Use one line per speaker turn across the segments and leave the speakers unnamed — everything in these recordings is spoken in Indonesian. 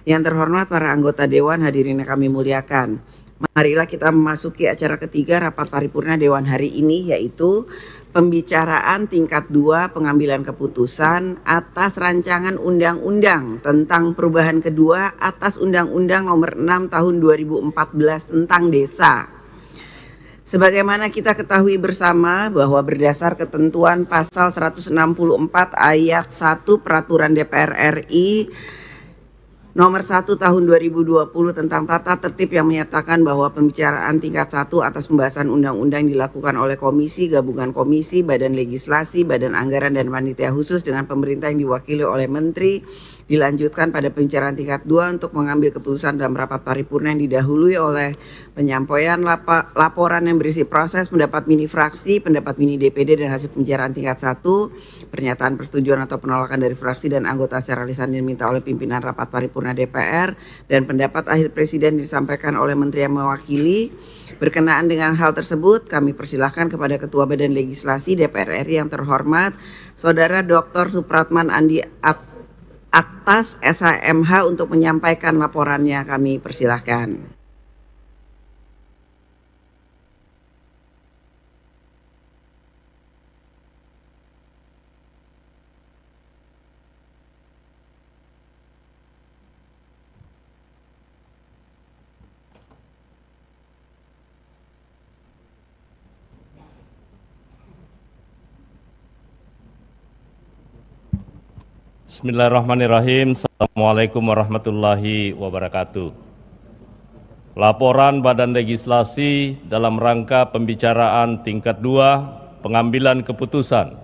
Yang terhormat para anggota Dewan, hadirin yang kami muliakan. Marilah kita memasuki acara ketiga rapat paripurna Dewan hari ini, yaitu pembicaraan tingkat 2 pengambilan keputusan atas rancangan undang-undang tentang perubahan kedua atas Undang-Undang Nomor 6 Tahun 2014 tentang Desa. Sebagaimana kita ketahui bersama bahwa berdasar ketentuan pasal 164 ayat 1 Peraturan DPR RI Nomor 1 Tahun 2020 tentang tata tertib yang menyatakan bahwa pembicaraan tingkat 1 atas pembahasan undang-undang dilakukan oleh komisi, gabungan komisi, badan legislasi, badan anggaran dan panitia khusus dengan pemerintah yang diwakili oleh menteri, dilanjutkan pada pembicaraan tingkat 2 untuk mengambil keputusan dalam rapat paripurna yang didahului oleh penyampaian laporan yang berisi proses pendapat mini fraksi, pendapat mini DPD dan hasil pembicaraan tingkat 1, pernyataan persetujuan atau penolakan dari fraksi dan anggota secara lisan diminta oleh pimpinan rapat paripurna DPR, dan pendapat akhir presiden disampaikan oleh menteri yang mewakili. Berkenaan dengan hal tersebut, kami persilahkan kepada Ketua Badan Legislasi DPR RI yang terhormat, Saudara Dr. Supratman Andi Aktas SHMH untuk menyampaikan laporannya. Kami persilahkan.
Bismillahirrahmanirrahim. Assalamualaikum warahmatullahi wabarakatuh. Laporan Badan Legislasi dalam rangka pembicaraan tingkat 2 pengambilan keputusan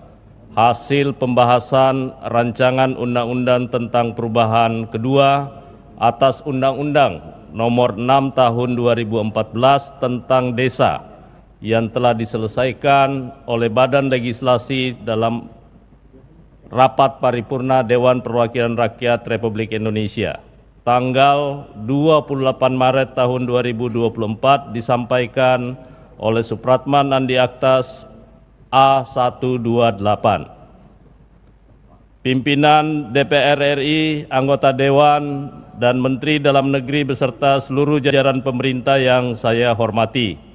hasil pembahasan rancangan undang-undang tentang perubahan kedua atas Undang-Undang Nomor 6 Tahun 2014 tentang Desa yang telah diselesaikan oleh Badan Legislasi dalam Rapat Paripurna Dewan Perwakilan Rakyat Republik Indonesia tanggal 28 Maret tahun 2024 disampaikan oleh Supratman Andi Aktas A128. Pimpinan DPR RI, anggota Dewan, dan Menteri Dalam Negeri beserta seluruh jajaran pemerintah yang saya hormati.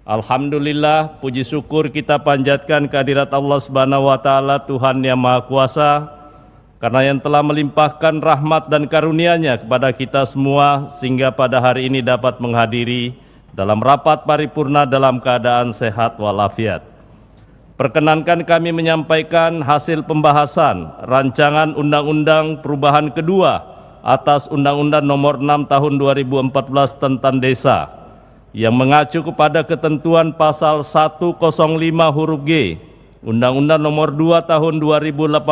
Alhamdulillah, puji syukur kita panjatkan kehadirat Allah Subhanahu wa Ta'ala, Tuhan yang Maha Kuasa, karena yang telah melimpahkan rahmat dan karunia-Nya kepada kita semua sehingga pada hari ini dapat menghadiri dalam rapat paripurna dalam keadaan sehat walafiat. Perkenankan kami menyampaikan hasil pembahasan rancangan undang-undang perubahan kedua atas Undang-Undang Nomor 6 Tahun 2014 tentang Desa, yang mengacu kepada ketentuan pasal 105 huruf G Undang-Undang Nomor 2 Tahun 2018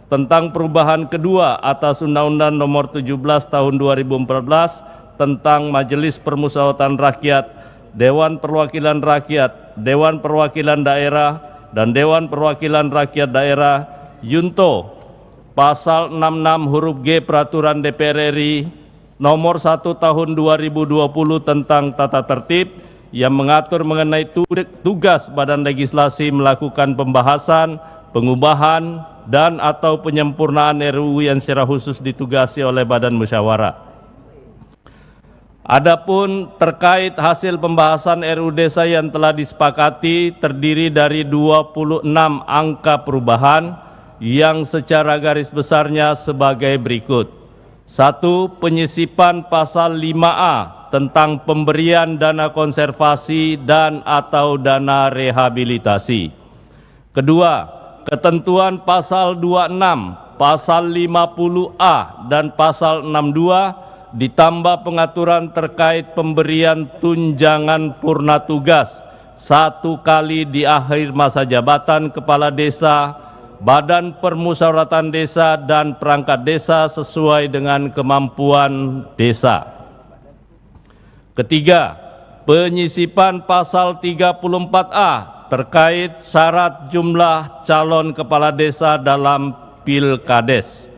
tentang perubahan kedua atas Undang-Undang Nomor 17 Tahun 2014 tentang Majelis Permusyawaratan Rakyat, Dewan Perwakilan Rakyat, Dewan Perwakilan Daerah, dan Dewan Perwakilan Rakyat Daerah Junto pasal 66 huruf G Peraturan DPR RI Nomor 1 Tahun 2020 tentang tata tertib yang mengatur mengenai tugas Badan Legislasi melakukan pembahasan, pengubahan, dan atau penyempurnaan RUU yang secara khusus ditugasi oleh Badan Musyawarah. Adapun terkait hasil pembahasan RUU Desa yang telah disepakati terdiri dari 26 angka perubahan yang secara garis besarnya sebagai berikut. 1. Penyisipan pasal 5A tentang pemberian dana konservasi dan atau dana rehabilitasi. Kedua, ketentuan pasal 26, pasal 50A dan pasal 62 ditambah pengaturan terkait pemberian tunjangan purna tugas 1 kali di akhir masa jabatan kepala desa, Badan Permusyawaratan Desa, dan perangkat desa sesuai dengan kemampuan desa. Ketiga, penyisipan pasal 34A terkait syarat jumlah calon kepala desa dalam Pilkades.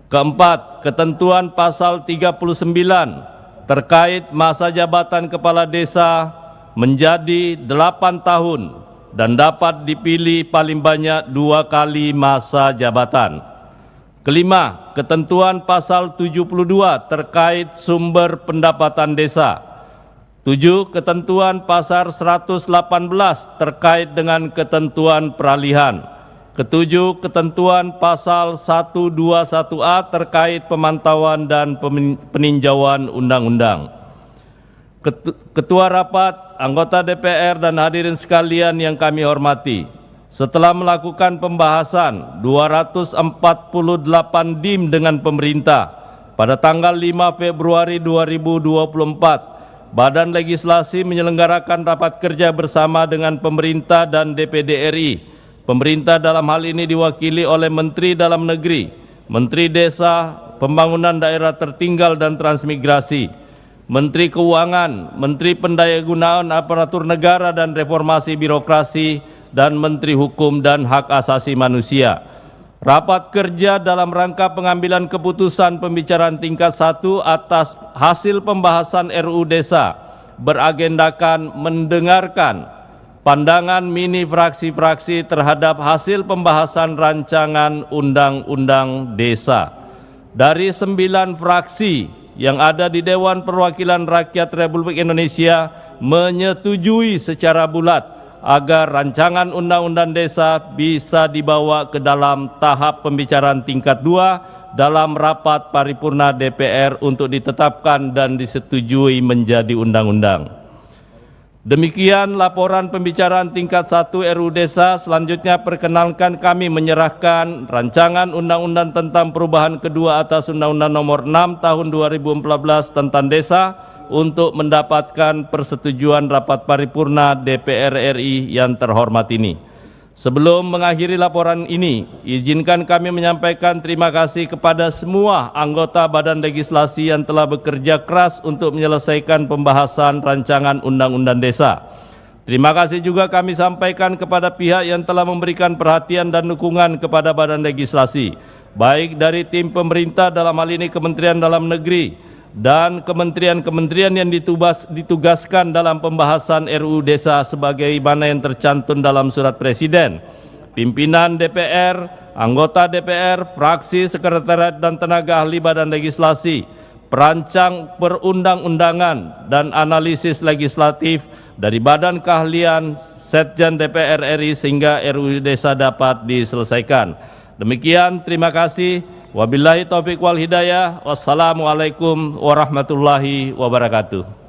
Keempat, ketentuan pasal 39 terkait masa jabatan kepala desa menjadi 8 tahun dan dapat dipilih paling banyak 2 kali masa jabatan. Kelima, ketentuan pasal 72 terkait sumber pendapatan desa. 7. Ketentuan pasal 118 terkait dengan ketentuan peralihan. Ketujuh, ketentuan pasal 121A terkait pemantauan dan peninjauan undang-undang. Ketua Rapat, anggota DPR dan hadirin sekalian yang kami hormati, setelah melakukan pembahasan 248 DIM dengan pemerintah pada tanggal 5 Februari 2024, Badan Legislasi menyelenggarakan rapat kerja bersama dengan pemerintah dan DPD RI. Pemerintah dalam hal ini diwakili oleh Menteri Dalam Negeri, Menteri Desa, Pembangunan Daerah Tertinggal dan Transmigrasi, Menteri Keuangan, Menteri Pendayagunaan Aparatur Negara dan Reformasi Birokrasi, dan Menteri Hukum dan Hak Asasi Manusia. Rapat kerja dalam rangka pengambilan keputusan pembicaraan tingkat 1 atas hasil pembahasan RUU Desa beragendakan mendengarkan pandangan mini fraksi-fraksi terhadap hasil pembahasan rancangan Undang-Undang Desa. Dari 9 fraksi yang ada di Dewan Perwakilan Rakyat Republik Indonesia menyetujui secara bulat agar rancangan Undang-Undang Desa bisa dibawa ke dalam tahap pembicaraan tingkat 2 dalam rapat paripurna DPR untuk ditetapkan dan disetujui menjadi undang-undang. Demikian laporan pembicaraan tingkat 1 RUU Desa. Selanjutnya perkenalkan kami menyerahkan rancangan Undang-Undang tentang perubahan kedua atas Undang-Undang Nomor 6 Tahun 2014 tentang Desa untuk mendapatkan persetujuan rapat paripurna DPR RI yang terhormat ini. Sebelum mengakhiri laporan ini, izinkan kami menyampaikan terima kasih kepada semua anggota Badan Legislasi yang telah bekerja keras untuk menyelesaikan pembahasan rancangan Undang-Undang Desa. Terima kasih juga kami sampaikan kepada pihak yang telah memberikan perhatian dan dukungan kepada Badan Legislasi, baik dari tim pemerintah dalam hal ini Kementerian Dalam Negeri, dan kementerian-kementerian yang ditugaskan dalam pembahasan RUU Desa sebagaimana yang tercantum dalam surat Presiden, pimpinan DPR, anggota DPR, fraksi, sekretariat dan tenaga ahli Badan Legislasi, perancang perundang-undangan dan analisis legislatif dari Badan Keahlian Setjen DPR RI sehingga RUU Desa dapat diselesaikan. Demikian, terima kasih. Wabillahi taufiq wal hidayah. Wassalamualaikum warahmatullahi wabarakatuh.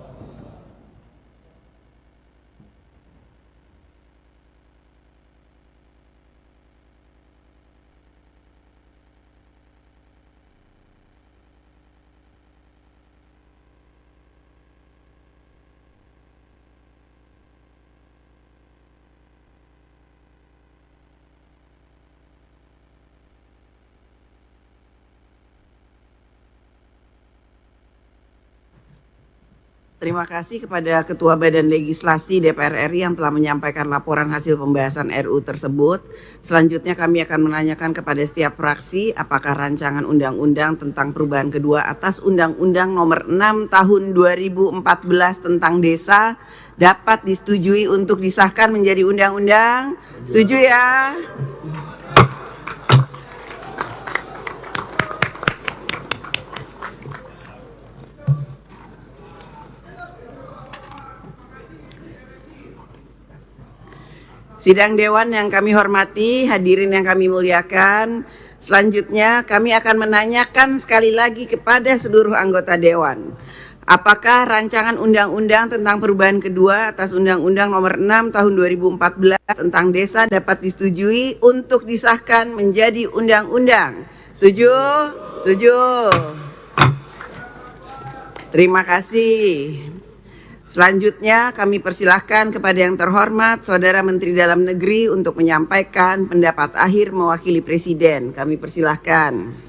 Terima kasih kepada Ketua Badan Legislasi DPR RI yang telah menyampaikan laporan hasil pembahasan RUU tersebut. Selanjutnya kami akan menanyakan kepada setiap fraksi apakah rancangan undang-undang tentang perubahan kedua atas Undang-Undang Nomor 6 Tahun 2014 tentang Desa dapat disetujui untuk disahkan menjadi undang-undang. Setuju ya? Sidang Dewan yang kami hormati, hadirin yang kami muliakan, selanjutnya kami akan menanyakan sekali lagi kepada seluruh anggota Dewan. Apakah rancangan undang-undang tentang perubahan kedua atas Undang-Undang Nomor 6 Tahun 2014 tentang Desa dapat disetujui untuk disahkan menjadi undang-undang? Setuju? Setuju. Terima kasih. Selanjutnya kami persilahkan kepada yang terhormat Saudara Menteri Dalam Negeri untuk menyampaikan pendapat akhir mewakili Presiden. Kami persilahkan.